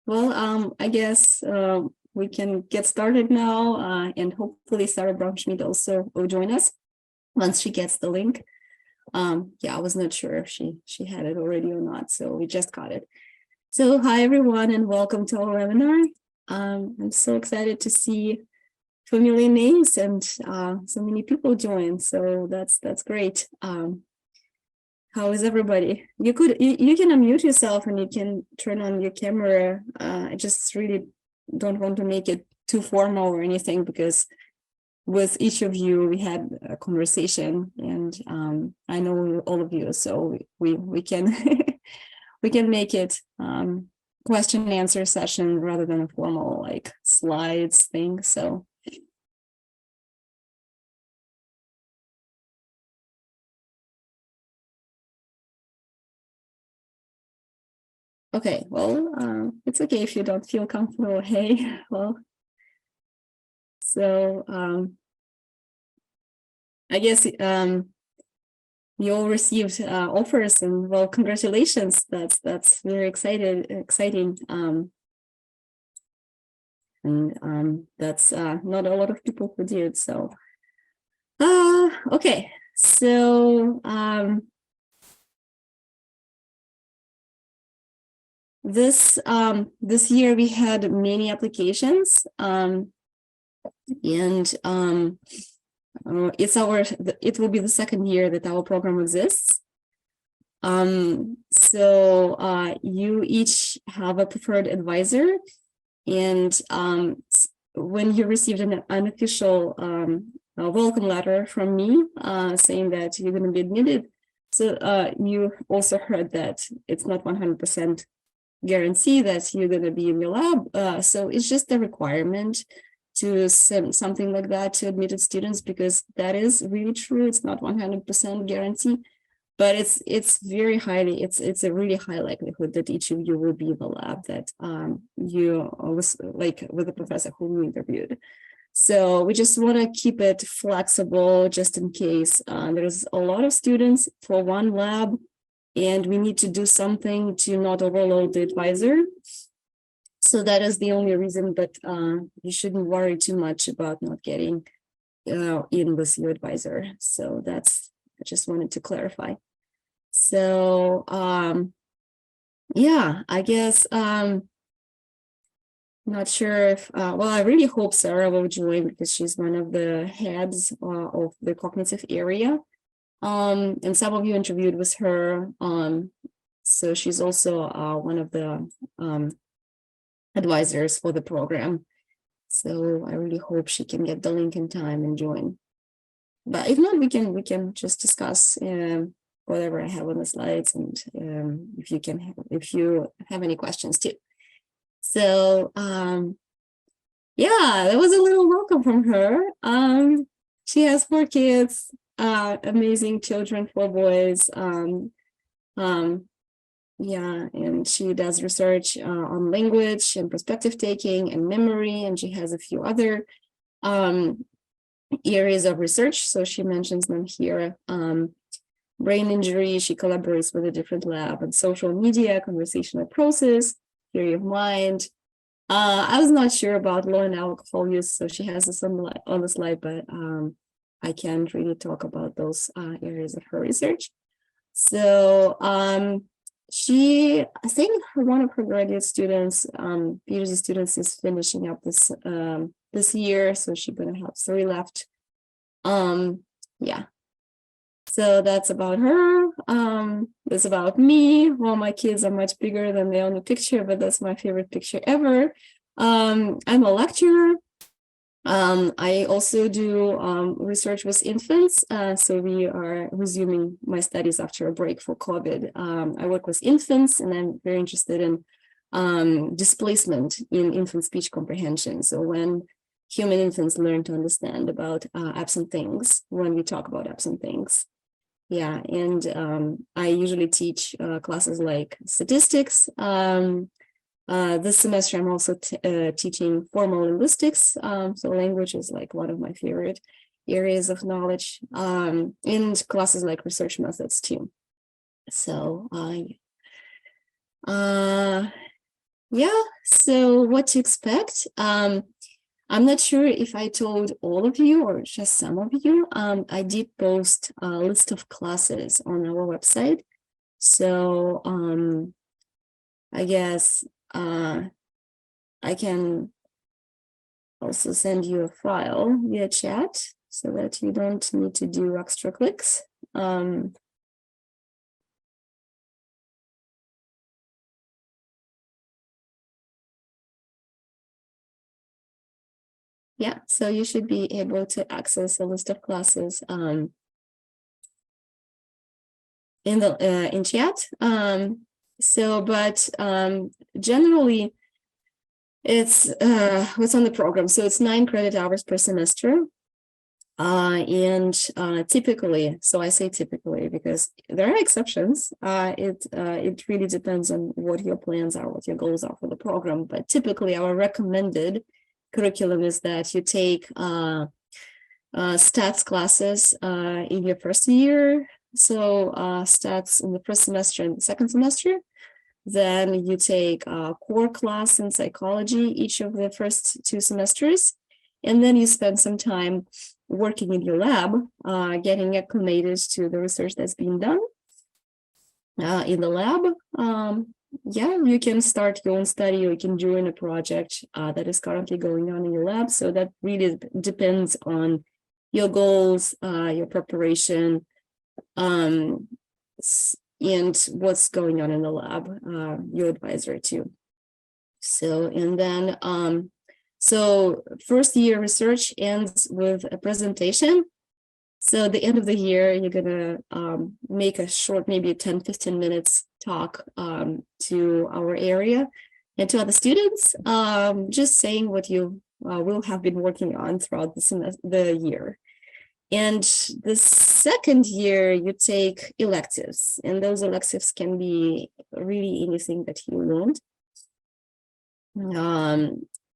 I guess we can get started now, and hopefully Sarah Braunschmidt also will join us once she gets the link. Yeah, I was not sure if she had it already or not, so we just got it. So hi everyone, and welcome to our webinar. I'm so excited to see familiar names and so many people join. So that's great. How is everybody? You can unmute yourself and you can turn on your camera. I just really don't want to make it too formal or anything, because with each of you we had a conversation, and I know all of you, so we can we can make it question and answer session rather than a formal like slides thing. So okay, well, it's okay if you don't feel comfortable. Hey, well, so I guess you all received offers, and well, congratulations. That's very exciting. And that's not a lot of people who did. So, okay. So this year we had many applications, and it will be the second year that our program exists. So you each have a preferred advisor, and when you received an unofficial welcome letter from me saying that you're going to be admitted, so you also heard that it's not 100% guarantee that you're going to be in your lab. So it's just a requirement to send something like that to admitted students, because that is really true. It's not 100% guarantee, but it's very highly, it's a really high likelihood that each of you will be in the lab that you was like with the professor who we interviewed. So we just want to keep it flexible just in case there's a lot of students for one lab, and we need to do something to not overload the advisor. So that is the only reason, but you shouldn't worry too much about not getting in with your advisor. So that's, I just wanted to clarify. So yeah, I guess not sure if well, I really hope Sarah will join, because she's one of the heads of the cognitive area, and some of you interviewed with her, so she's also one of the advisors for the program. So I really hope she can get the link in time and join. But if not, we can just discuss whatever I have on the slides, and if you have any questions too. So yeah, that was a little welcome from her. She has 4 kids, amazing children, 4 boys. Yeah, and she does research on language and perspective taking and memory, and she has a few other areas of research, so she mentions them here. Brain injury, she collaborates with a different lab, and social media, conversational process, theory of mind. I was not sure about low and alcohol use, so she has this on the slide, but I can't really talk about those areas of her research. So I think one of her graduate students, PhD students, is finishing up this year, so she's gonna have 3 left. Yeah. So that's about her. That's about me. Well, my kids are much bigger than they on the picture, but that's my favorite picture ever. I'm a lecturer. I also do research with infants. So we are resuming my studies after a break for COVID. I work with infants, and I'm very interested in displacement in infant speech comprehension. So when human infants learn to understand about absent things, when we talk about absent things. Yeah, and I usually teach classes like statistics. This semester, I'm also teaching formal linguistics. So language is like one of my favorite areas of knowledge, and classes like research methods too. So Yeah, so what to expect? I'm not sure if I told all of you or just some of you. I did post a list of classes on our website. So I guess I can also send you a file via chat so that you don't need to do extra clicks. Yeah, so you should be able to access a list of classes in the in chat. But generally it's what's on the program. So it's 9 credit hours per semester. Typically, so I say typically because there are exceptions. It really depends on what your plans are, what your goals are for the program. But typically, our recommended curriculum is that you take stats classes in your first year. So stats in the first semester and the second semester. Then you take a core class in psychology each of the first 2 semesters. And then you spend some time working in your lab, getting acclimated to the research that's being done in the lab. Yeah, you can start your own study, or you can join a project that is currently going on in your lab. So that really depends on your goals, your preparation, and what's going on in the lab, your advisor too. So, and then, so first year research ends with a presentation. So at the end of the year, you're gonna make a short, maybe 10-15 minutes talk to our area and to other students, just saying what you will have been working on throughout the year. And the second year, you take electives, and those electives can be really anything that you want.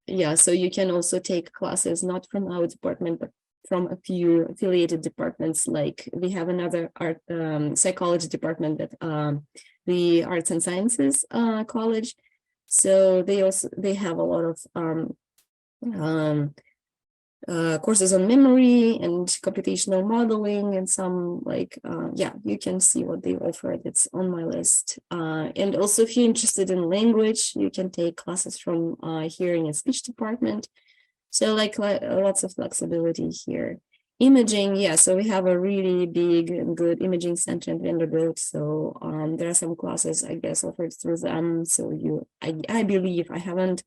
Yeah, so you can also take classes not from our department, but from a few affiliated departments. Like we have another art psychology department that the Arts and Sciences College. So they have a lot of courses on memory and computational modeling and some yeah, you can see what they offer. It's on my list. And also if you're interested in language, you can take classes from hearing and speech department. So like lots of flexibility here. Imaging, yeah, so we have a really big and good imaging center in Vanderbilt. So there are some classes, I guess, offered through them. So I believe, I haven't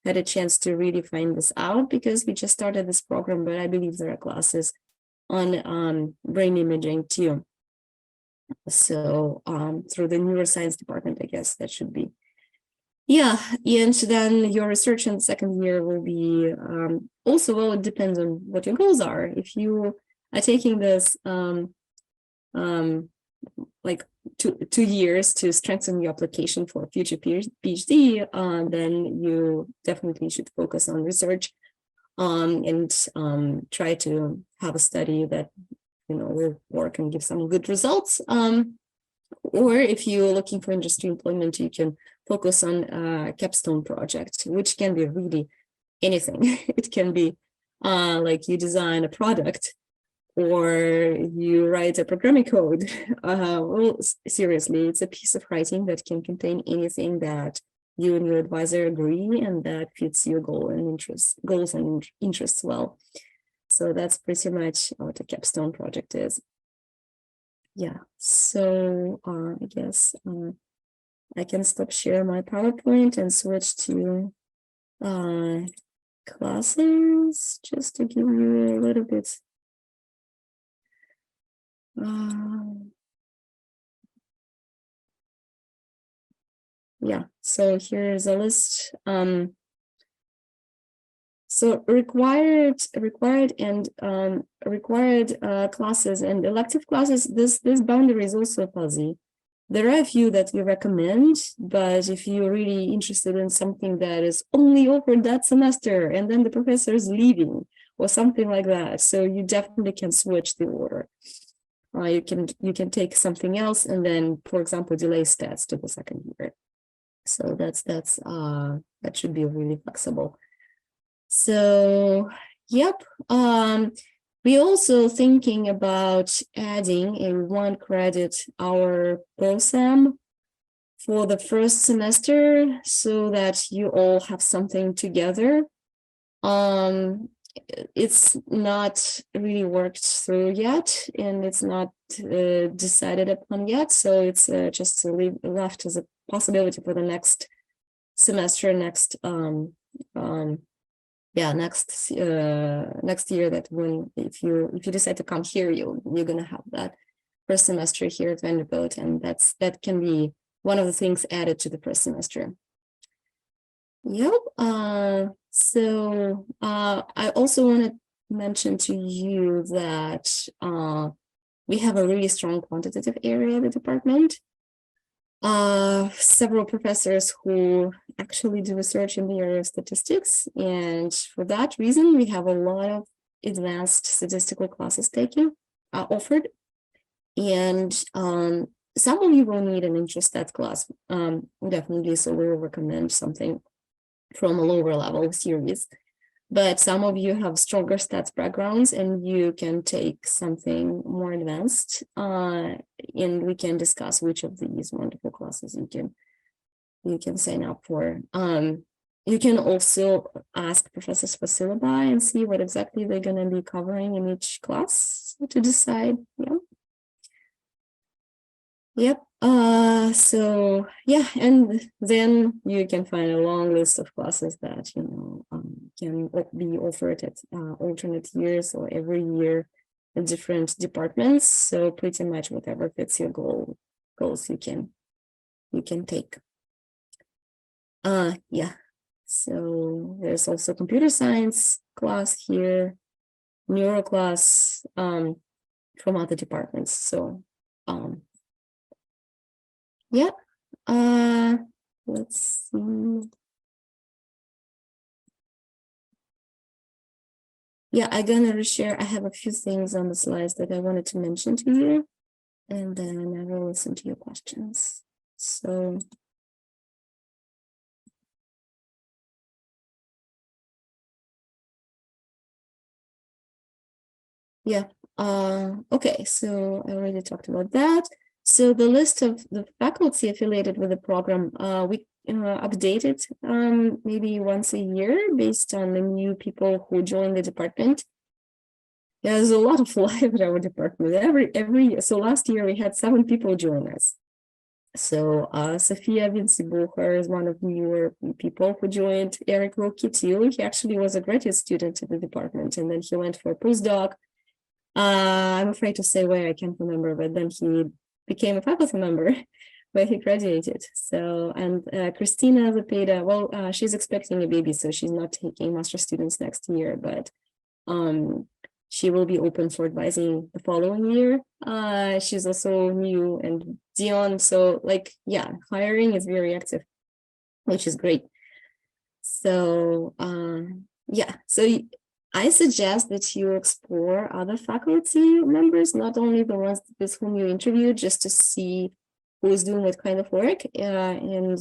had a chance to really find this out because we just started this program, but I believe there are classes on brain imaging too. So through the neuroscience department, I guess that should be. Yeah, and then your research in the second year will be also, well, it depends on what your goals are. If you are taking this like two years to strengthen your application for a future PhD, then you definitely should focus on research and try to have a study that will work and give some good results. Or if you're looking for industry employment, you can focus on a capstone project, which can be really anything. It can be like you design a product or you write a programming code. Well, seriously, it's a piece of writing that can contain anything that you and your advisor agree and that fits your goals and interests well. So that's pretty much what a capstone project is. Yeah, so I guess I can stop share my PowerPoint and switch to classes just to give you a little bit. Yeah, so here's a list. So required classes and elective classes, this boundary is also fuzzy. There are a few that we recommend, but if you're really interested in something that is only offered that semester and then the professor is leaving or something like that, so you definitely can switch the order. You can take something else and then, for example, delay stats to the second year. So that should be really flexible. So, yep. We also thinking about adding a 1 credit hour program for the first semester so that you all have something together. It's not really worked through yet, and it's not decided upon yet. So it's just left as a possibility for the next semester, next next year, that when if you decide to come here, you're gonna have that first semester here at Vanderbilt, and that can be one of the things added to the first semester. Yep. So I also want to mention to you that we have a really strong quantitative area of the department. Several professors who actually do research in the area of statistics, and for that reason, we have a lot of advanced statistical classes offered, and some of you will need an IntroStat class, definitely. So we will recommend something from a lower level series. But some of you have stronger stats backgrounds and you can take something more advanced, and we can discuss which of these wonderful classes you can sign up for. You can also ask professors for syllabi and see what exactly they're going to be covering in each class to decide. Yeah. Yep. So yeah, and then you can find a long list of classes that can be offered at alternate years or every year at different departments. So pretty much whatever fits your goals you can take. Yeah. So there's also computer science class here, neuro class from other departments. So yeah. Let's see. Yeah, I'm gonna reshare. I have a few things on the slides that I wanted to mention to you, and then I will listen to your questions. So yeah, okay, so I already talked about that. So the list of the faculty affiliated with the program, we update it maybe once a year based on the new people who join the department. Yeah, there's a lot of life at our department every year. So last year we had 7 people join us. So Sophia Vinci-Bucher is one of the newer people who joined. Eric Rokitil, he actually was a graduate student at the department, and then he went for a postdoc. I'm afraid to say where, I can't remember, but then he became a faculty member where he graduated. So, and Christina Zepeda, well, she's expecting a baby, so she's not taking master students next year, but she will be open for advising the following year. She's also new, and Dion. So like, yeah, hiring is very active, which is great. So yeah, so I suggest that you explore other faculty members, not only the ones with whom you interviewed, just to see who's doing what kind of work. And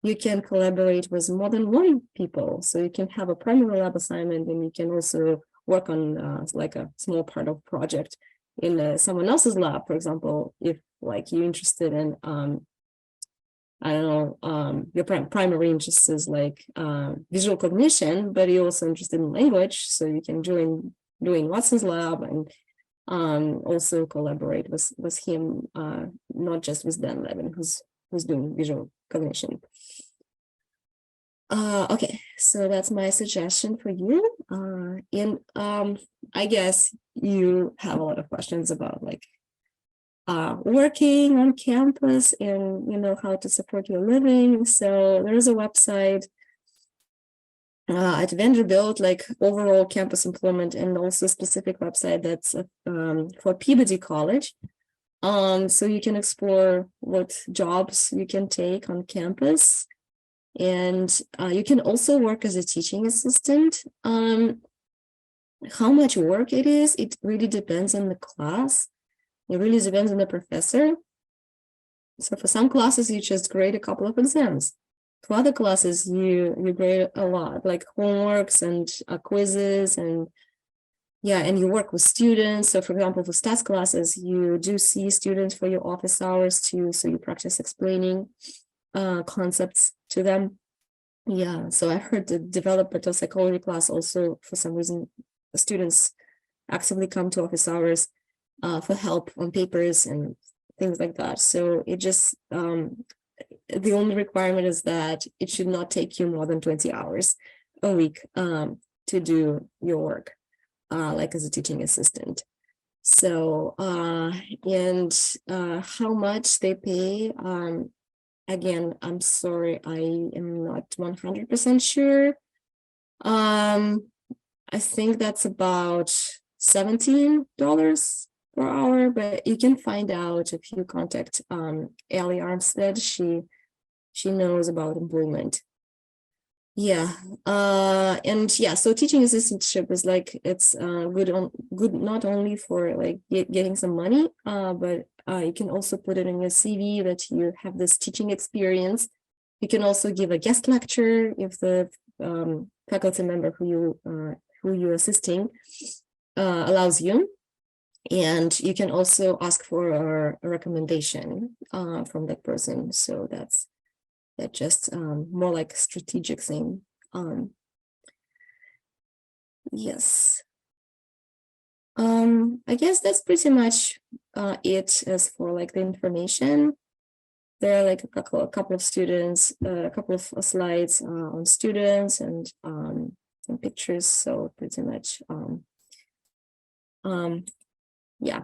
you can collaborate with more than 1 people. So you can have a primary lab assignment, and you can also work on like a small part of project in someone else's lab, for example, if like you're interested in I don't know, your primary interest is like visual cognition, but you're also interested in language, so you can join doing Watson's lab and also collaborate with him, not just with Dan Levin, who's doing visual cognition. Okay, so that's my suggestion for you. And I guess you have a lot of questions about like working on campus and how to support your living. So there is a website at Vanderbilt, like overall campus employment, and also a specific website that's for Peabody College. So you can explore what jobs you can take on campus, and you can also work as a teaching assistant. How much work it is, it really depends on the class. It really depends on the professor. So for some classes, you just grade a couple of exams. For other classes, you grade a lot, like homeworks and quizzes, and yeah, and you work with students. So for example, for stats classes, you do see students for your office hours too, so you practice explaining concepts to them. Yeah, so I heard the developmental psychology class also, for some reason, the students actively come to office hours for help on papers and things like that. So it just, the only requirement is that it should not take you more than 20 hours a week to do your work, like as a teaching assistant. So, and how much they pay, again, I'm sorry, I am not 100% sure. I think that's about $17 per hour, but you can find out if you contact Ellie Armstead. She knows about employment. Yeah, and yeah, so teaching assistantship is like, it's good not only for like getting some money, but you can also put it in your CV that you have this teaching experience. You can also give a guest lecture if the faculty member who you're assisting allows you, and you can also ask for a recommendation from that person. So that's just more like a strategic thing. Yes. I guess that's pretty much it as for like the information. There are like a couple of students, a couple of slides on students, and some pictures. So pretty much, yeah.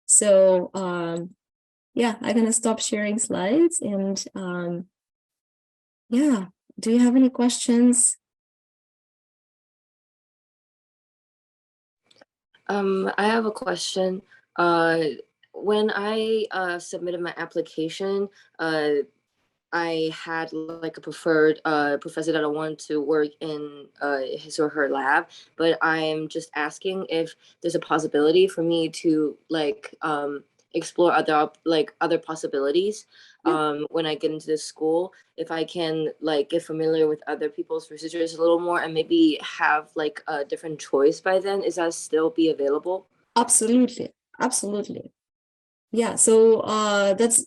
So yeah, I'm gonna stop sharing slides, and yeah. Do you have any questions? I have a question. When I submitted my application, I had like a preferred professor that I wanted to work in his or her lab, but I'm just asking if there's a possibility for me to like explore other possibilities when I get into this school. If I can like get familiar with other people's procedures a little more and maybe have like a different choice by then, is that still be available? Absolutely, absolutely. Yeah, so that's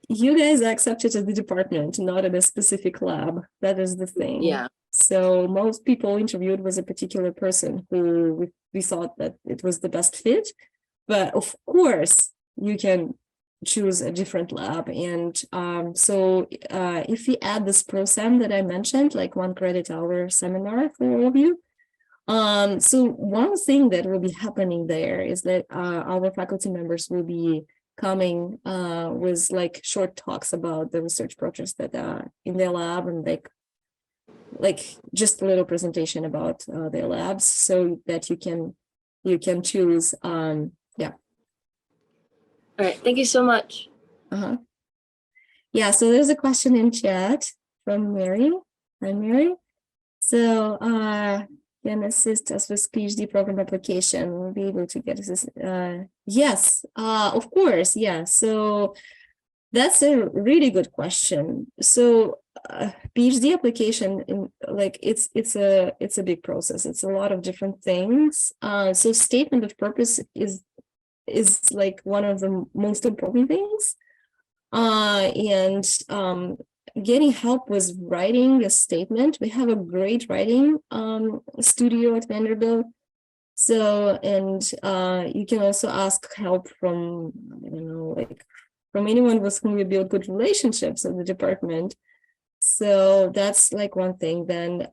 you guys are accepted at the department, not at a specific lab. That is the thing. Yeah. So most people interviewed was a particular person who we thought that it was the best fit. But of course, you can choose a different lab. And so if we add this ProSem that I mentioned, like 1 credit hour seminar for all of you, so one thing that will be happening there is that our faculty members will be coming with like short talks about the research projects that are in their lab, and like just a little presentation about their labs, so that you can choose. Yeah. All right. Thank you so much. Yeah, so there's a question in chat from Mary. Hi, Mary. So can assist us with PhD program application. We'll be able to get this. Yes, of course. Yeah. So that's a really good question. So PhD application, like it's a big process. It's a lot of different things. So statement of purpose is like one of the most important things. And getting help with writing a statement. We have a great writing studio at Vanderbilt. So, and you can also ask help from, I don't know, like from anyone with whom you build good relationships in the department. So that's like one thing. Then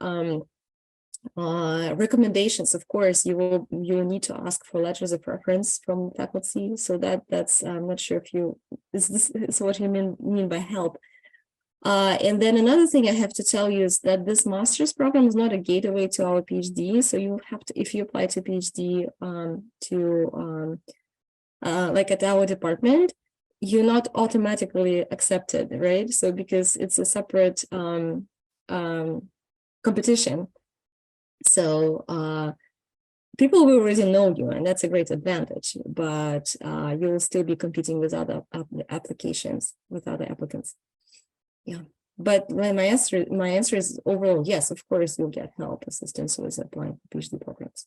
recommendations, of course, you will need to ask for letters of reference from faculty. So that's I'm not sure if you this is what you mean by help. And then another thing I have to tell you is that this master's program is not a gateway to our PhD. So you have to, if you apply to PhD like at our department, you're not automatically accepted, right? So because it's a separate competition. So people will already know you, and that's a great advantage, but you will still be competing with other applications, with other applicants. Yeah, but my answer is overall, yes, of course, you'll get help, assistance with applying for PhD programs.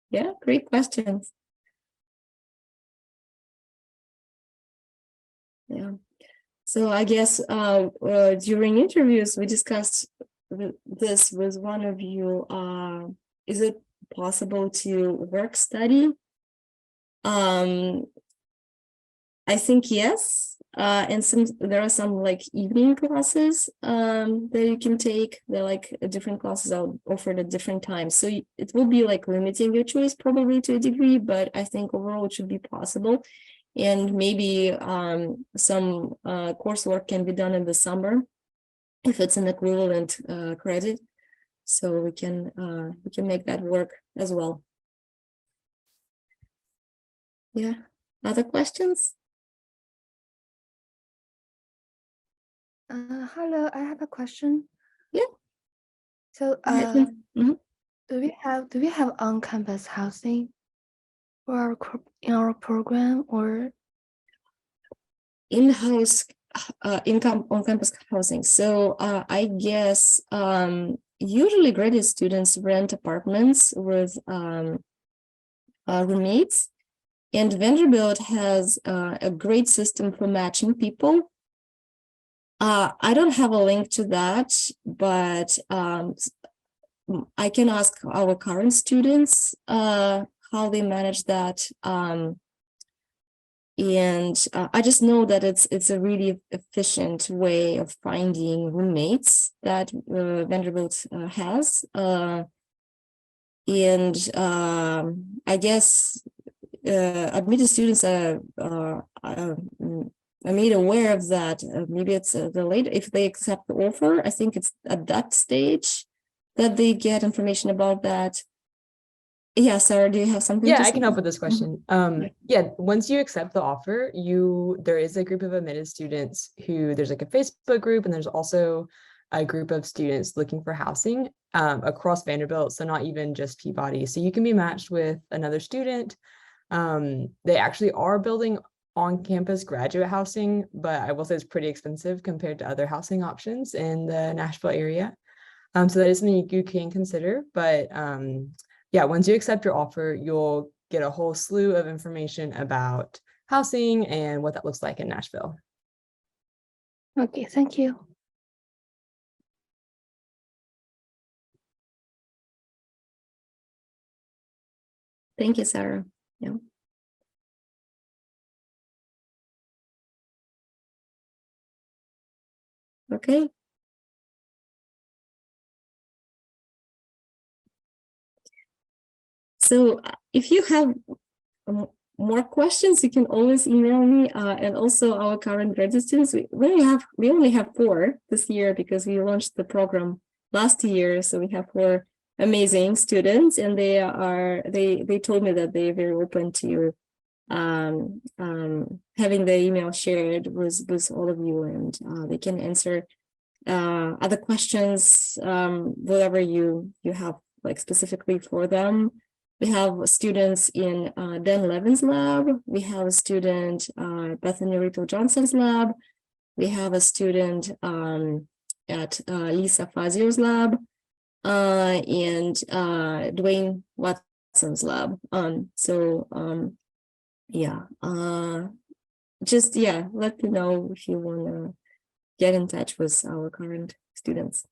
Yeah, great questions. Yeah. So I guess during interviews, we discussed this with one of you. Is it possible to work study? I think yes. And there are some like evening classes that you can take. They're like different classes are offered at different times. So it will be like limiting your choice probably to a degree, but I think overall it should be possible. And maybe some coursework can be done in the summer if it's an equivalent credit. So we can make that work as well. Yeah. Other questions? Hello, I have a question. Yeah. So, Mhm. do we have on-campus housing for in our program, or In-house income on campus housing? So I guess usually graduate students rent apartments with roommates, and Vanderbilt has a great system for matching people. I don't have a link to that, but I can ask our current students how they manage that. And I just know that it's a really efficient way of finding roommates that Vanderbilt has. And I guess admitted students are made aware of that. Maybe it's the later, if they accept the offer, I think it's at that stage that they get information about that. Yeah, Sarah, do you have something? Yeah, to I say? can help with this question. Yeah, once you accept the offer, there is a group of admitted students who there's like a Facebook group, and there's also a group of students looking for housing across Vanderbilt, so not even just Peabody. So you can be matched with another student. They actually are building on-campus graduate housing, but I will say it's pretty expensive compared to other housing options in the Nashville area. So that is something you can consider, but yeah, once you accept your offer, you'll get a whole slew of information about housing and what that looks like in Nashville. okay, thank you. Thank you, Sarah. Yeah. Okay. So if you have more questions, you can always email me, and also our current graduate students. We only have 4 this year because we launched the program last year. So we have 4 amazing students, and they told me that they're very open to having the email shared with all of you, and they can answer other questions, whatever you have like specifically for them. We have students in Dan Levin's lab. We have a student, Bethany Rito Johnson's lab. We have a student at Lisa Fazio's lab, and Dwayne Watson's lab. Yeah, just let me know if you want to get in touch with our current students.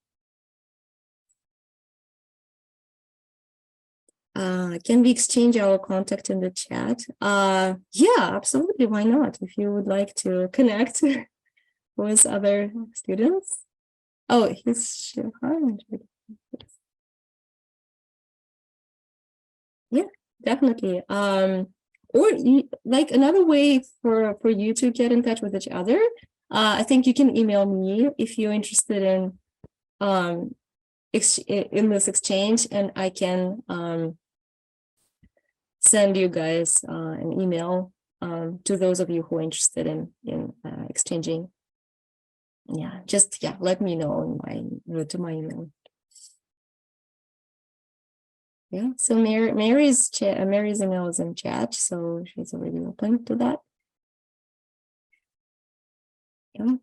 Can we exchange our contact in the chat? Yeah, absolutely. Why not? If you would like to connect with other students. Oh, he's yeah, definitely. Or like another way for you to get in touch with each other. I think you can email me if you're interested in this exchange, and I can send you guys an email to those of you who are interested in exchanging yeah, just let me know in to my email. Yeah, so Mary's email is in chat, so she's already open to that. Yeah.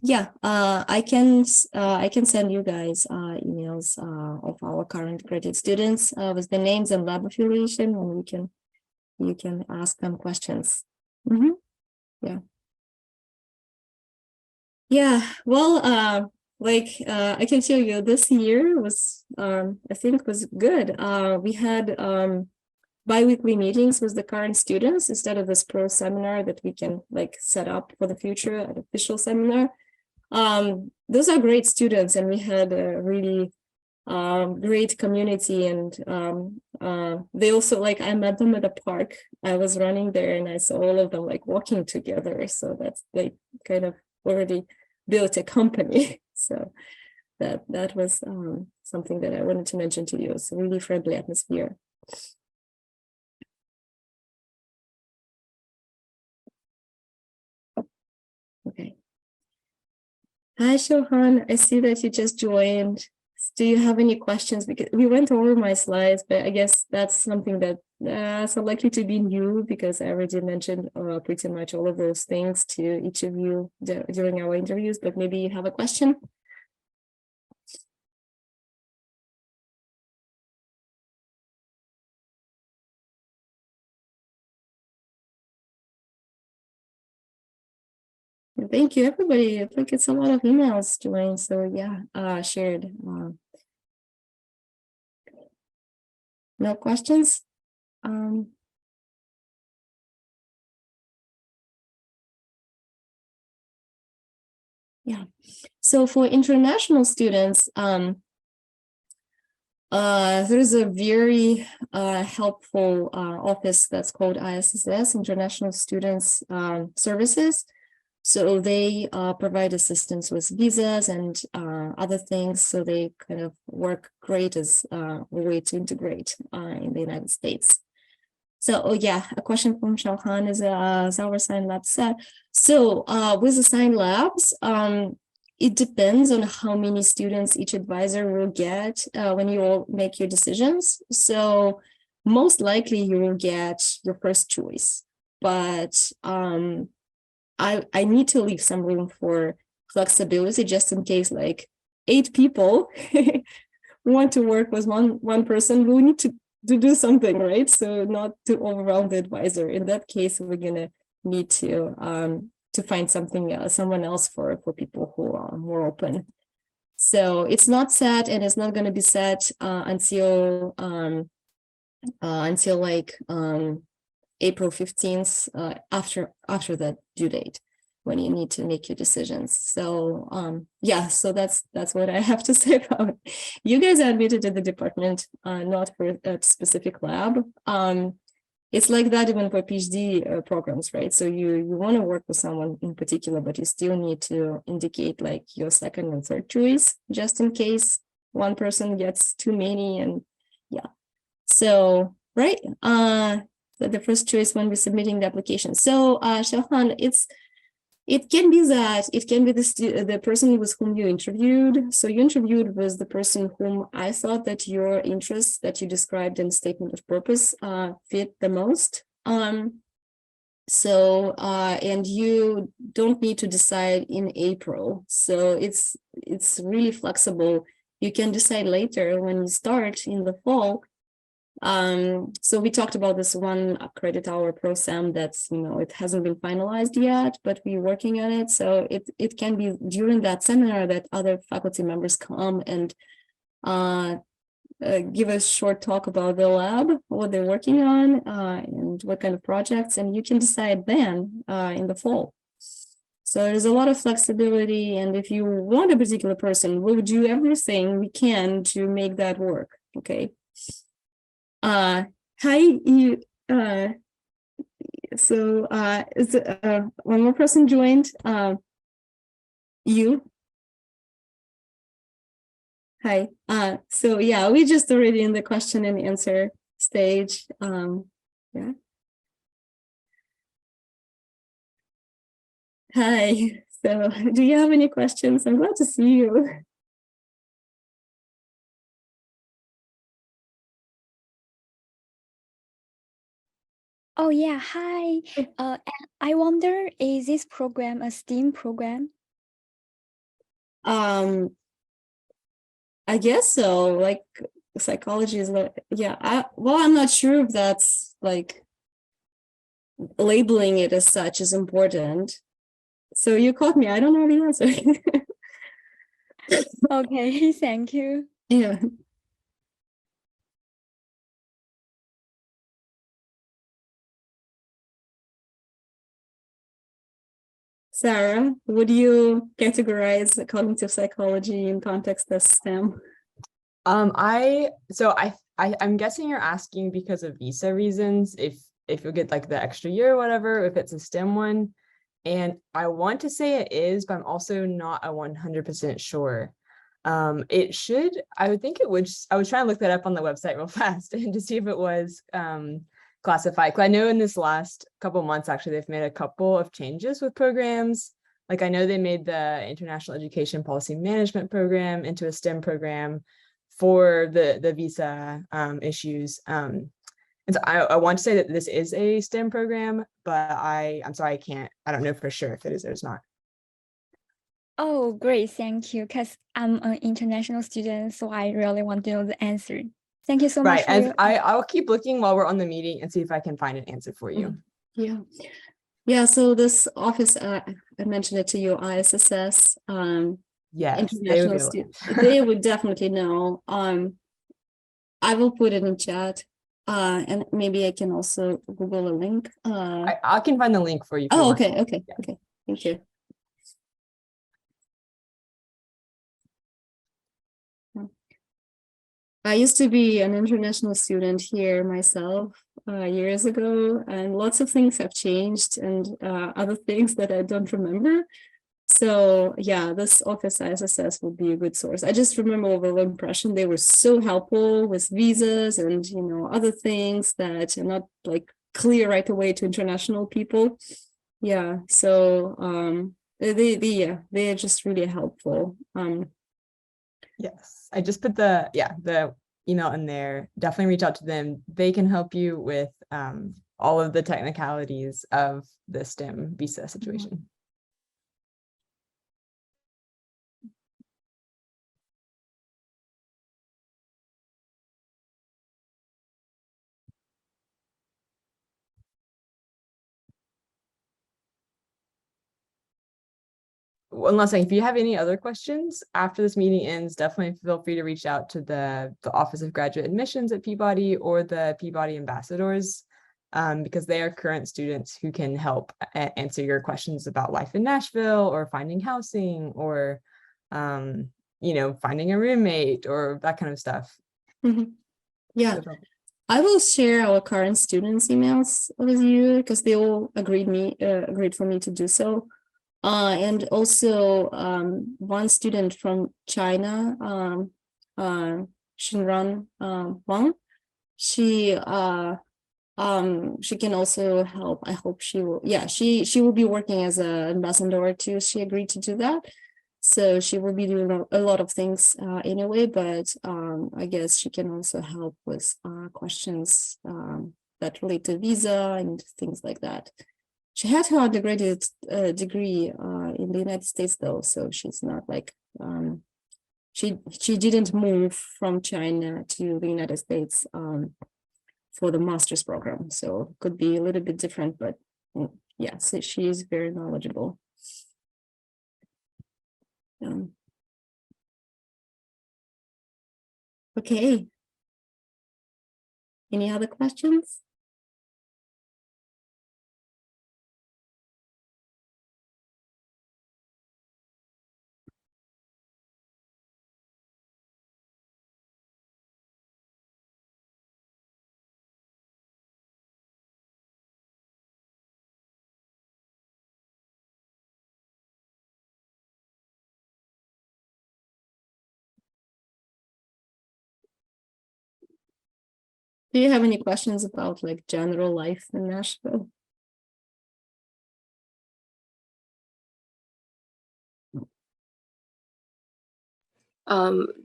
Yeah. I can send you guys emails of our current graduate students with the names and lab affiliation, and you can ask them questions. Yeah. Yeah. Well, I can tell you this year was I think was good. We had bi-weekly meetings with the current students instead of this pro seminar that we can set up for the future, an official seminar. Those are great students, and we had a really great community, and they also I met them at a park. I was running there and I saw all of them walking together, so that's kind of already built a company. So that was something that I wanted to mention to you. It's a really friendly atmosphere. Okay. Hi, Shohan. I see that you just joined. Do you have any questions? Because we went over my slides, but I guess that's something that is unlikely to be new, because I already mentioned pretty much all of those things to each of you during our interviews, but maybe you have a question. Thank you, everybody. I think it's a lot of emails joined, so yeah, shared. No questions? Yeah, so for international students, there's a very helpful office that's called ISSS, International Students Services. So they provide assistance with visas and other things. So they kind of work great as a way to integrate in the United States. So, yeah, a question from Shauhan is our Sign Lab set. So with the Sign Labs, it depends on how many students each advisor will get when you all make your decisions. So most likely you will get your first choice, but I need to leave some room for flexibility just in case 8 people want to work with one person. We need to do something, right? So not to overwhelm the advisor. In that case, we're gonna need to find someone else for people who are more open. So it's not set, and it's not going to be set until April 15th, after the due date, when you need to make your decisions. So yeah, so that's what I have to say about it. You guys are admitted to the department, not for a specific lab. It's like that even for PhD programs, right? So you want to work with someone in particular, but you still need to indicate your second and third choice, just in case one person gets too many. And yeah, so right, the first choice when we're submitting the application. So Shauhan, it can be the person with whom you interviewed. So you interviewed with the person whom I thought that your interests that you described in statement of purpose fit the most. And you don't need to decide in April. So it's really flexible. You can decide later when you start in the fall. So we talked about this 1 credit hour pro-sem that's, it hasn't been finalized yet, but we're working on it. So it can be during that seminar that other faculty members come and give a short talk about the lab, what they're working on, and what kind of projects, and you can decide then in the fall. So there's a lot of flexibility, and if you want a particular person, we'll do everything we can to make that work, okay? Hi, you. So is one more person joined? You. Hi. So yeah, we just already in the question and answer stage. Yeah. Hi. So, do you have any questions? I'm glad to see you. Oh yeah, hi. And I wonder, is this program a STEAM program? I guess so. Like psychology is like, yeah. I'm not sure if that's like labeling it as such is important. So you caught me. I don't know the answer. Okay, thank you. Yeah. Sarah, would you categorize cognitive psychology in context as STEM? I'm guessing you're asking because of visa reasons, if you'll get like the extra year or whatever, if it's a STEM one. And I want to say it is, but I'm also not a 100% sure. It should, I would think it would, I was trying to look that up on the website real fast and to see if it was classified. 'Cause I know in this last couple months, actually, they've made a couple of changes with programs. Like I know they made the International Education Policy Management Program into a STEM program for the visa issues. And so I want to say that this is a STEM program, but I'm sorry, I don't know for sure if it is or is not. Oh, great, thank you. Because I'm an international student, so I really want to know the answer. Thank you so much Right, for and your. I'll keep looking while we're on the meeting and see if I can find an answer for you. Yeah. Yeah. So this office, I mentioned it to you, ISSS, Yes, international students, they would definitely know. I will put it in chat. And maybe I can also Google a link. I can find the link for you. If you Oh, want. okay, okay, Yeah. okay. Thank you. I used to be an international student here myself years ago, and lots of things have changed and other things that I don't remember. So yeah, this Office ISSS would be a good source. I just remember overall impression they were so helpful with visas and other things that are not like clear right away to international people. Yeah, so they're just really helpful. Yes, I just put the email in there. Definitely reach out to them. They can help you with all of the technicalities of the STEM visa situation. One last thing, if you have any other questions after this meeting ends, definitely feel free to reach out to the Office of Graduate Admissions at Peabody or the Peabody Ambassadors, because they are current students who can help answer your questions about life in Nashville or finding housing or, finding a roommate or that kind of stuff. Mhm. Yeah. I will share our current students' emails with you because they all agreed for me to do so. And also one student from China, Shinran Wang, she can also help. I hope she will. Yeah, she will be working as an ambassador too. She agreed to do that. So she will be doing a lot of things anyway, but I guess she can also help with questions that relate to visa and things like that. She had her undergraduate degree in the United States though, so she's not like she didn't move from China to the United States for the master's program, so could be a little bit different, but yeah, so she is very knowledgeable. Okay. Any other questions? Do you have any questions about like general life in Nashville?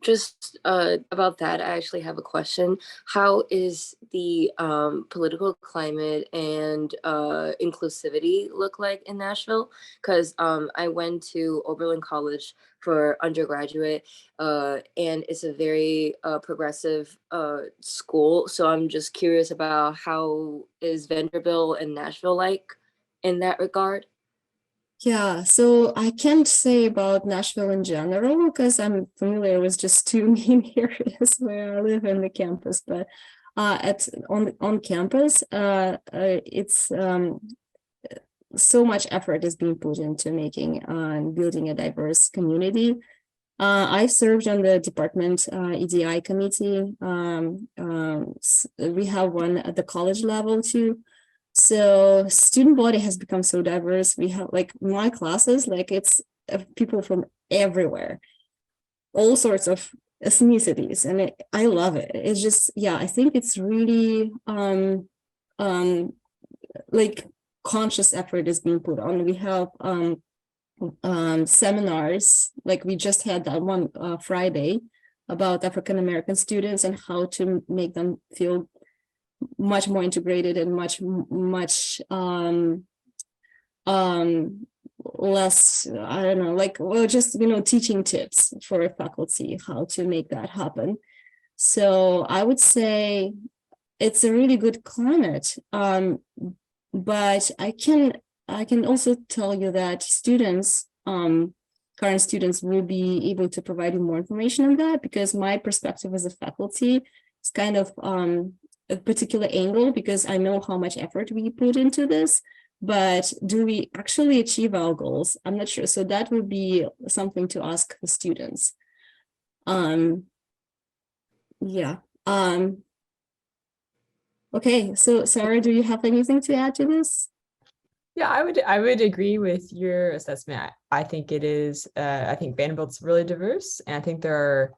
Just about that, I actually have a question. How is the political climate and inclusivity look like in Nashville? Because I went to Oberlin College for undergraduate, and it's a very progressive school. So I'm just curious about how is Vanderbilt and Nashville like in that regard? Yeah, so I can't say about Nashville in general because I'm familiar with just two main areas where I live in the campus, but on campus, it's so much effort is being put into making and building a diverse community. I've served on the department EDI committee. We have one at the college level too. So student body has become so diverse. We have like my classes, like it's people from everywhere, all sorts of ethnicities, and I love it. It's just, yeah, I think it's really like conscious effort is being put on. We have seminars, like we just had that one Friday about African American students and how to make them feel much more integrated and much less, I don't know, like, well, just, teaching tips for faculty how to make that happen. So I would say it's a really good climate, but I can also tell you that students, current students will be able to provide you more information on that, because my perspective as a faculty is kind of a particular angle, because I know how much effort we put into this, but do we actually achieve our goals? I'm not sure. So that would be something to ask the students. Yeah. Okay, so Sarah, do you have anything to add to this? Yeah, I would agree with your assessment. I think it is, I think Vanderbilt's really diverse, and I think there are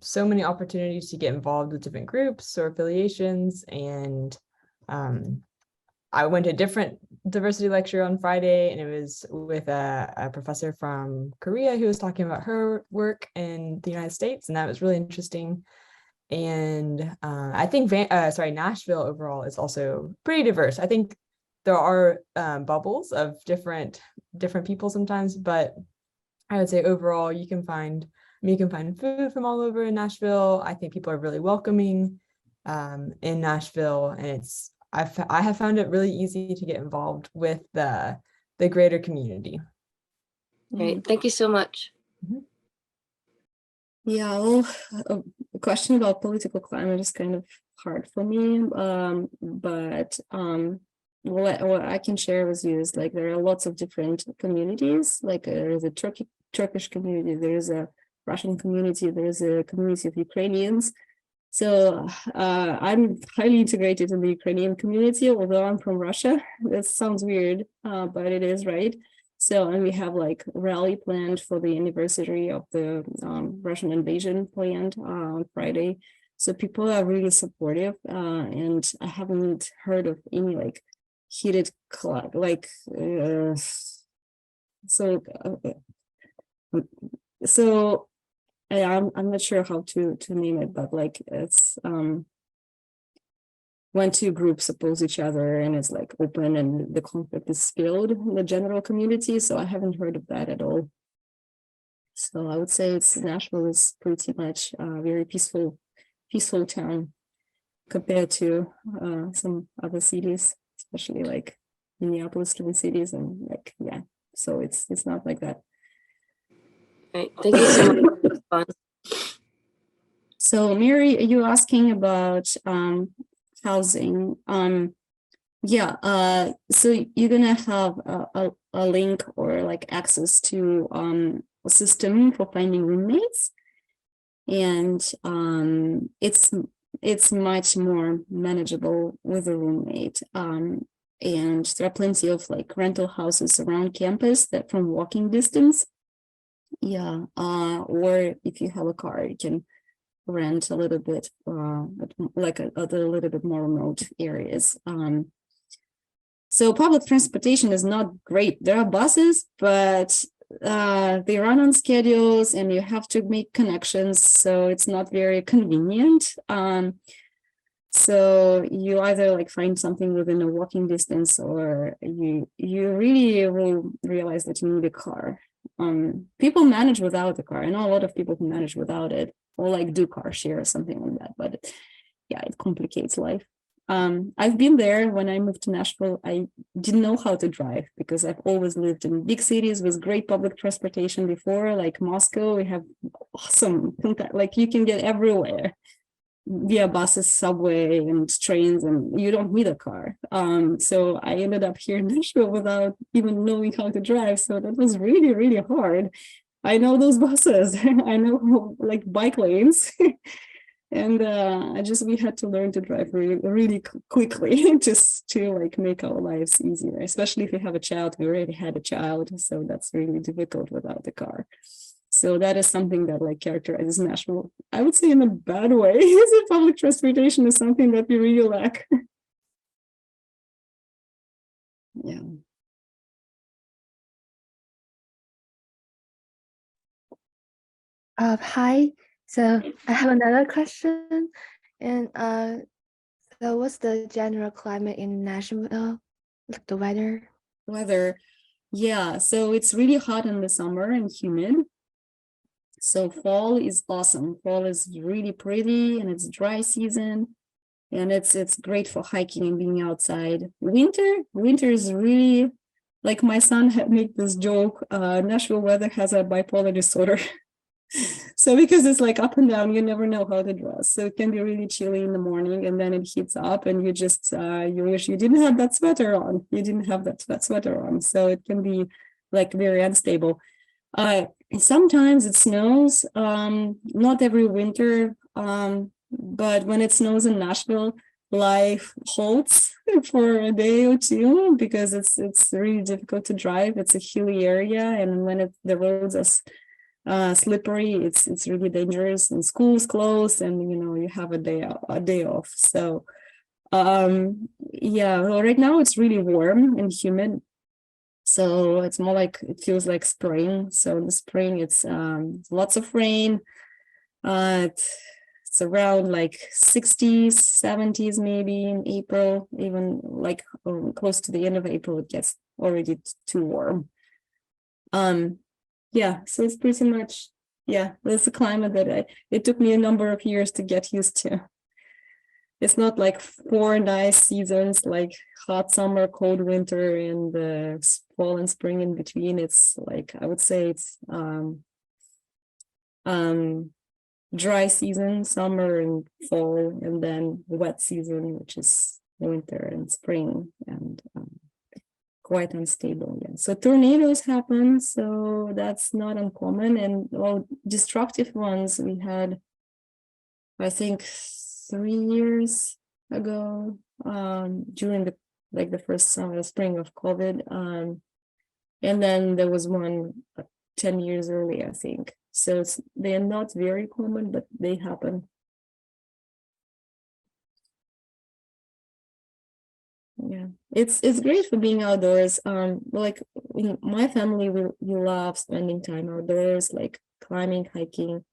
so many opportunities to get involved with different groups or affiliations. And I went to a different diversity lecture on Friday, and it was with a professor from Korea who was talking about her work in the United States, and that was really interesting. And I think Nashville overall is also pretty diverse. I think there are bubbles of different people sometimes, but I would say overall you can find food from all over in Nashville. I think people are really welcoming in Nashville, and I have found it really easy to get involved with the greater community. Great, thank you so much. Yeah, well, a question about political climate is kind of hard for me, but what I can share with you is like there are lots of different communities. Like there's a Turkish community, there's a Russian community, there's a community of Ukrainians. So I'm highly integrated in the Ukrainian community, although I'm from Russia. That sounds weird, but it is, right? So, and we have like rally planned for the anniversary of the Russian invasion planned on Friday. So people are really supportive, and I haven't heard of any like heated like so I'm not sure how to name it, but like it's when two groups oppose each other and it's like open and the conflict is spilled in the general community. So I haven't heard of that at all. So I would say Nashville is pretty much a very peaceful town compared to some other cities, especially like Minneapolis, Twin Cities, and like, yeah. So it's not like that. Right, thank you so much for the response. So Mary, are you asking about housing? Yeah, so you're gonna have a link or like access to a system for finding roommates, and it's much more manageable with a roommate. And there are plenty of like rental houses around campus that from walking distance. Yeah, or if you have a car, you can rent a little bit, like at a little bit more remote areas. So public transportation is not great. There are buses, but they run on schedules and you have to make connections. So it's not very convenient. So you either like find something within a walking distance, or you really will realize that you need a car. People manage without the car. I know a lot of people who manage without it, or like do car share or something like that, but yeah, it complicates life. I've been there. When I moved to Nashville, I didn't know how to drive because I've always lived in big cities with great public transportation before, like Moscow. We have awesome, like you can get everywhere via buses, subway, and trains, and you don't need a car. So I ended up here in Nashville without even knowing how to drive. So that was really, really hard. I know those buses. I know like bike lanes. And we had to learn to drive really, really quickly just to like make our lives easier, especially if you have a child. We already had a child, so that's really difficult without the car. So that is something that like characterizes Nashville, I would say in a bad way. So public transportation is something that we really lack. Yeah. Hi. So I have another question. And so what's the general climate in Nashville? Like the weather? Weather. Yeah, so it's really hot in the summer and humid. So fall is awesome. Fall is really pretty and it's dry season. And it's great for hiking and being outside. Winter is really, like my son had made this joke, Nashville weather has a bipolar disorder. So because it's like up and down, you never know how to dress. So it can be really chilly in the morning and then it heats up and you just, you wish you didn't have that sweater on. You didn't have that sweater on. So it can be like very unstable. Sometimes it snows, not every winter, but when it snows in Nashville, life halts for a day or two because it's really difficult to drive. It's a hilly area, and when the roads are slippery, it's really dangerous. And school's closed, and you have a day off. So, yeah. Well, right now it's really warm and humid. So it's more like it feels like spring. So in the spring, it's lots of rain. It's around like 60s, 70s, maybe in April, even like close to the end of April, it gets already too warm. Yeah, so it's pretty much, yeah, that's the climate that it took me a number of years to get used to. It's not like 4 nice seasons, like hot summer, cold winter, and the fall and spring in between. It's like, I would say it's dry season, summer and fall, and then wet season, which is winter and spring, and quite unstable. Yeah. So tornadoes happen, so that's not uncommon. And well, destructive ones we had, I think, 3 years ago, during the first spring of COVID, and then there was one 10 years early, I think. So they are not very common, but they happen. Yeah, it's great for being outdoors. Like in my family, we love spending time outdoors, like climbing, hiking,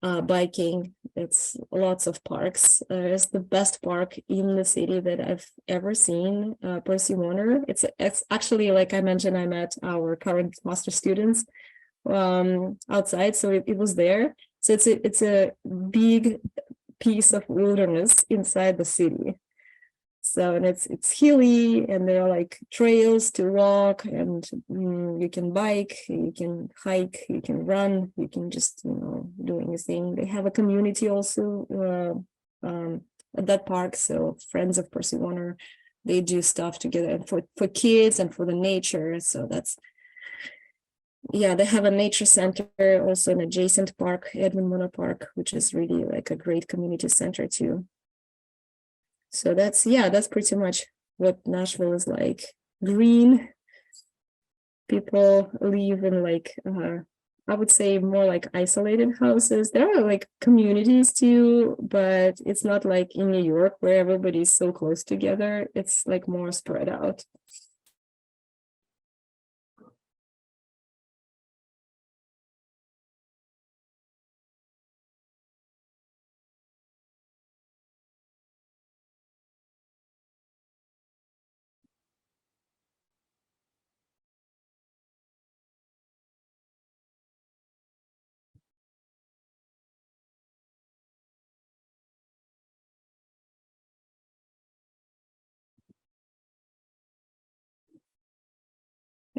biking. It's lots of parks. It's the best park in the city that I've ever seen, Percy Warner. It's actually, like I mentioned, I met our current master students outside, so it was there. So it's a big piece of wilderness inside the city. So, and it's hilly, and there are like trails to walk, and you can bike, you can hike, you can run, you can just do anything. They have a community also at that park. So friends of Percy Warner, they do stuff together for kids and for the nature. So that's, yeah, they have a nature center, also an adjacent park, Edmund Miller Park, which is really like a great community center too. So that's pretty much what Nashville is like. Green. People live in like I would say more like isolated houses. There are like communities too, but it's not like in New York where everybody's so close together. It's like more spread out.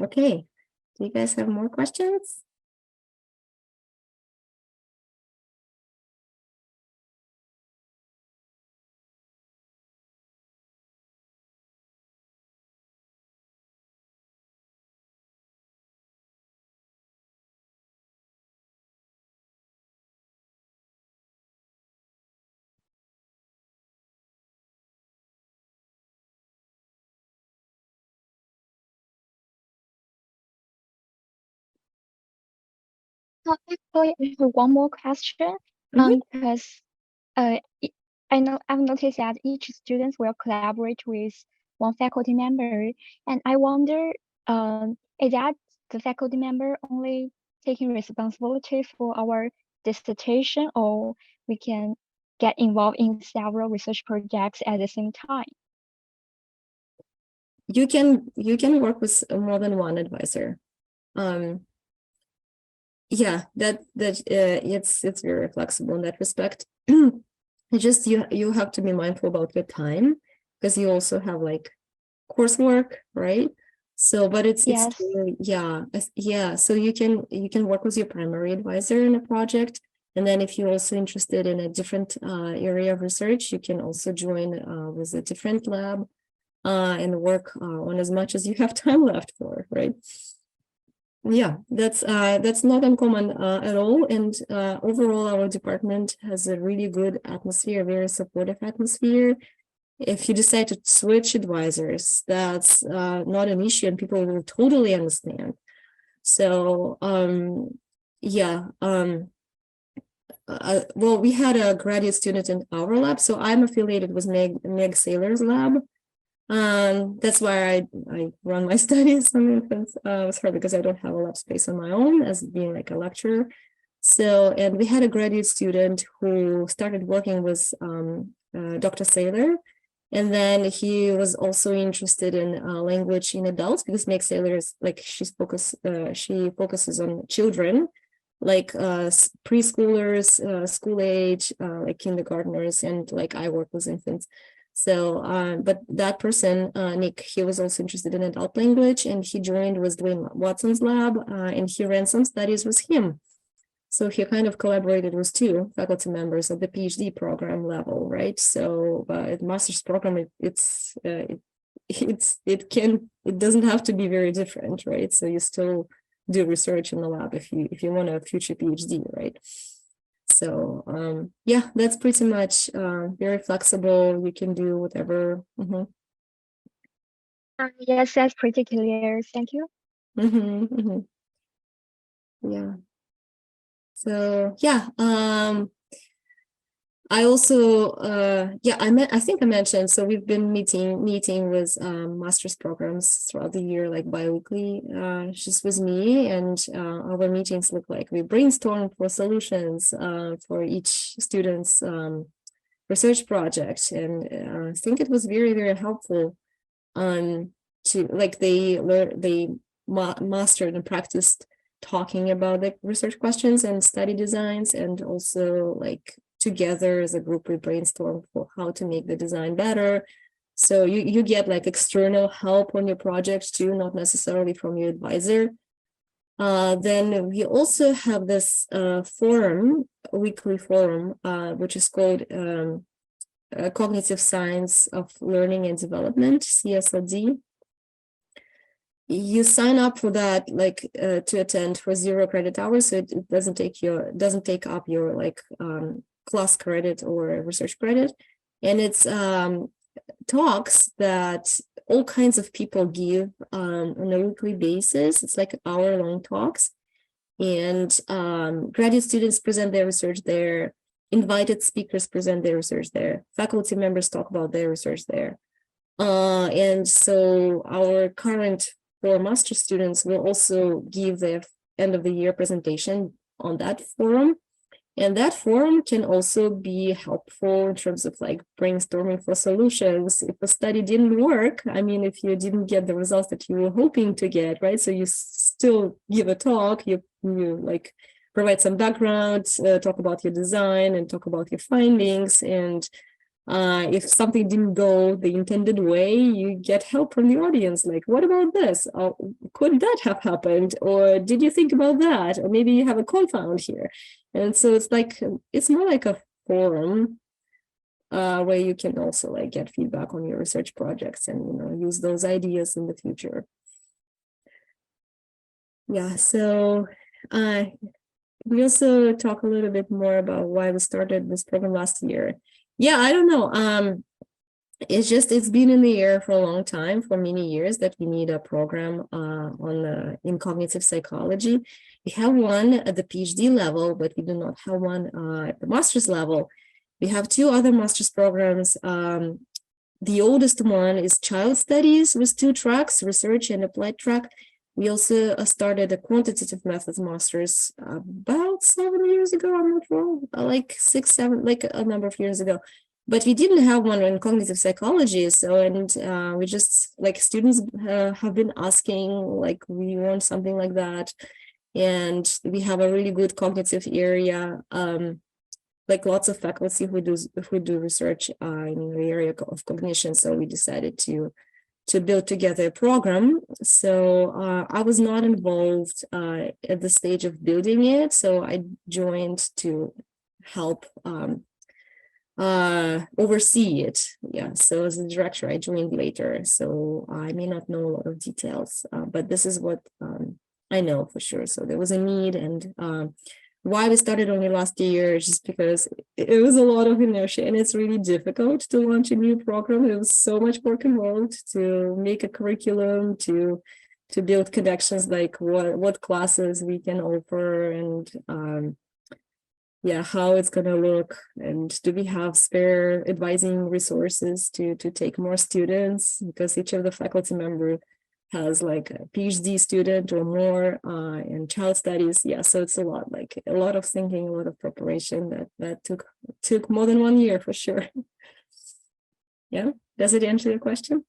Okay, do you guys have more questions? Actually, I have one more question. Mhm. Because I've noticed that each student will collaborate with one faculty member, and I wonder, is that the faculty member only taking responsibility for our dissertation, or we can get involved in several research projects at the same time? You can work with more than one advisor. Yeah, it's very flexible in that respect. Just you have to be mindful about your time because you also have like coursework, right? So, but it's Yes. really, yeah. So you can work with your primary advisor in a project, and then if you're also interested in a different area of research, you can also join with a different lab and work on as much as you have time left for, right? Yeah, that's not uncommon at all. And overall, our department has a really good atmosphere, very supportive atmosphere. If you decide to switch advisors, that's not an issue, and people will totally understand. So, yeah. Well, we had a graduate student in our lab, so I'm affiliated with Meg Saylor's lab. That's why I run my studies on infants with her, because I don't have a lab space on my own as being like a lecturer. So, and we had a graduate student who started working with Dr. Saylor, and then he was also interested in language in adults, because Meg Saylor is like she focuses on children, like preschoolers, school age, like kindergartners, and like I work with infants. So, but that person, Nick, he was also interested in adult language, and he joined with Dwayne Watson's lab, and he ran some studies with him. So he kind of collaborated with two faculty members at the PhD program level, right? So at master's program, it doesn't have to be very different, right? So you still do research in the lab if you want a future PhD, right? So yeah, that's pretty much very flexible. You can do whatever. Yes, that's pretty clear. Thank you. Yeah. So yeah, I also I think I mentioned, so we've been meeting with master's programs throughout the year, like bi-weekly, just with me, and our meetings look like we brainstorm for solutions for each student's research project, and I think it was very, very helpful to like they mastered and practiced talking about the research questions and study designs, and also like together as a group we brainstorm for how to make the design better. So you get like external help on your projects too, not necessarily from your advisor. Then we also have this weekly forum, which is called Cognitive Science of Learning and Development, CSLD. You sign up for that like to attend for 0 credit hours, so it doesn't take up your like class credit or research credit, and it's talks that all kinds of people give on a weekly basis. It's like hour-long talks, And graduate students present their research there. Invited speakers present their research there. Faculty members talk about their research there. And so our current 4 master students will also give their end of the year presentation on that forum. And that forum can also be helpful in terms of like brainstorming for solutions. If a study didn't work, I mean, if you didn't get the results that you were hoping to get, right? So you still give a talk, you like provide some background, talk about your design and talk about your findings. And if something didn't go the intended way, you get help from the audience. Like, what about this? Could that have happened? Or did you think about that? Or maybe you have a confound here. And so it's like, it's more like a forum where you can also like get feedback on your research projects and, you know, use those ideas in the future. Yeah, so we also talk a little bit more about why we started this program last year. Yeah, I don't know. It's been in the air for a long time, for many years, that we need a program in cognitive psychology. We have one at the PhD level, but we do not have one at the master's level. We have 2 other master's programs. The oldest one is child studies with 2 tracks, research and applied track. We also started a quantitative methods master's about 7 years ago. I'm not wrong, like 6, 7, like a number of years ago. But we didn't have one in cognitive psychology. So, and we just like students have been asking, like, we want something like that. And we have a really good cognitive area, like lots of faculty who do research in the area of cognition. So we decided to build together a program. So I was not involved at the stage of building it. So I joined to help oversee it. Yeah, so as a director, I joined later. So I may not know a lot of details, but this is what I know for sure. So there was a need, and why we started only last year is just because it was a lot of inertia, and it's really difficult to launch a new program. There was so much work involved to make a curriculum, to build connections, like what classes we can offer, and yeah, how it's going to look, and do we have spare advising resources to take more students, because each of the faculty member has like a PhD student or more in child studies. Yeah, so it's a lot of thinking, a lot of preparation that took more than 1 year for sure. Yeah, does it answer your question?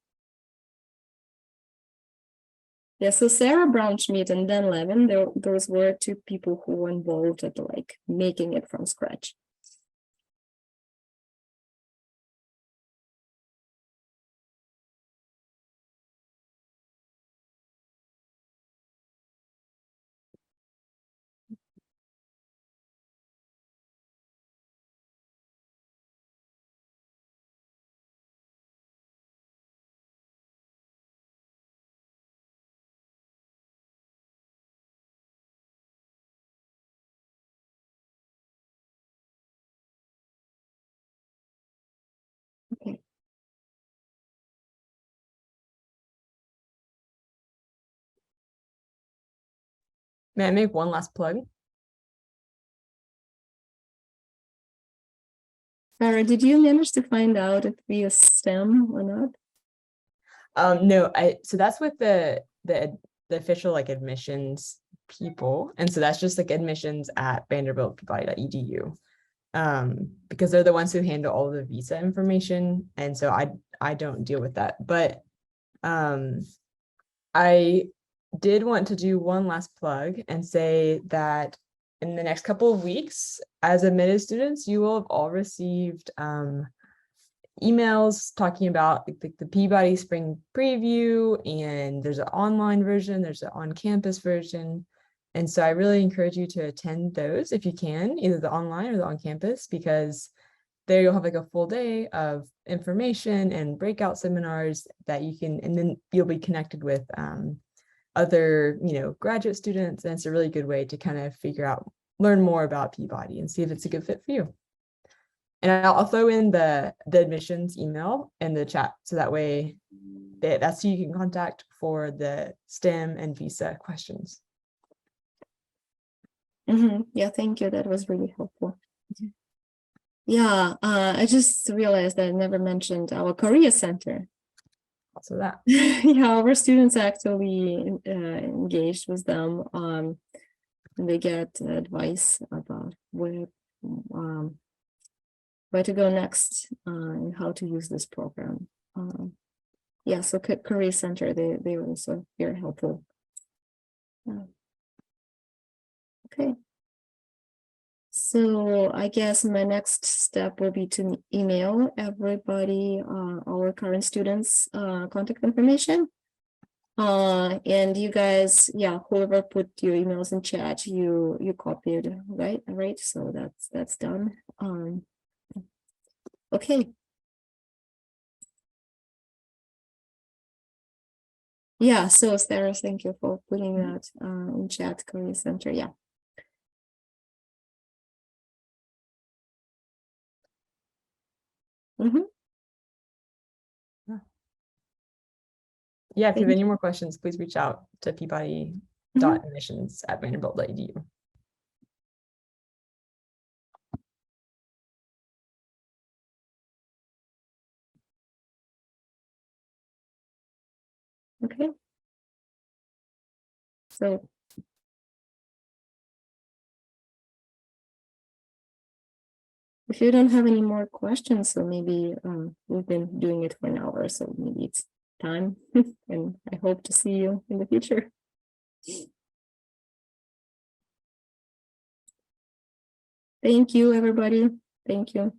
Yeah, so Sarah Brown-Schmidt and Dan Levin, those were 2 people who were involved at like making it from scratch. Okay. May I make one last plug? Sarah, did you manage to find out if we use STEM or not? No, so that's with the official like admissions people, and so that's just like admissions at vanderbiltpeabody.edu, because they're the ones who handle all the visa information, and so I don't deal with that. But I did want to do one last plug and say that in the next couple of weeks, as admitted students, you will have all received emails talking about the Peabody Spring Preview, and there's an online version, there's an on-campus version. And so I really encourage you to attend those if you can, either the online or the on-campus, because there you'll have like a full day of information and breakout seminars that you can, and then you'll be connected with other, graduate students. And it's a really good way to kind of learn more about Peabody and see if it's a good fit for you. And I'll throw in the admissions email in the chat, so that way that's who you can contact for the STEM and visa questions. Yeah, thank you. That was really helpful. Yeah, I just realized that I never mentioned our Korea Center. Also that. Yeah, our students actually engaged with them. And they get advice about where to go next and how to use this program. Yeah, so Korea Center, they were also very helpful. Yeah. Okay. So I guess my next step will be to email everybody our current students contact information. And you guys, yeah, whoever put your emails in chat, you copied, right? So that's done. Okay. Yeah, so Sarah, thank you for putting that in chat, Korea Center. Yeah. Mhm. Yeah, if you have Thank any more questions, please reach out to peabody.admissions@vanderbilt.edu. Okay. So if you don't have any more questions, so maybe we've been doing it for an hour, so maybe it's time. And I hope to see you in the future. Thank you, everybody. Thank you.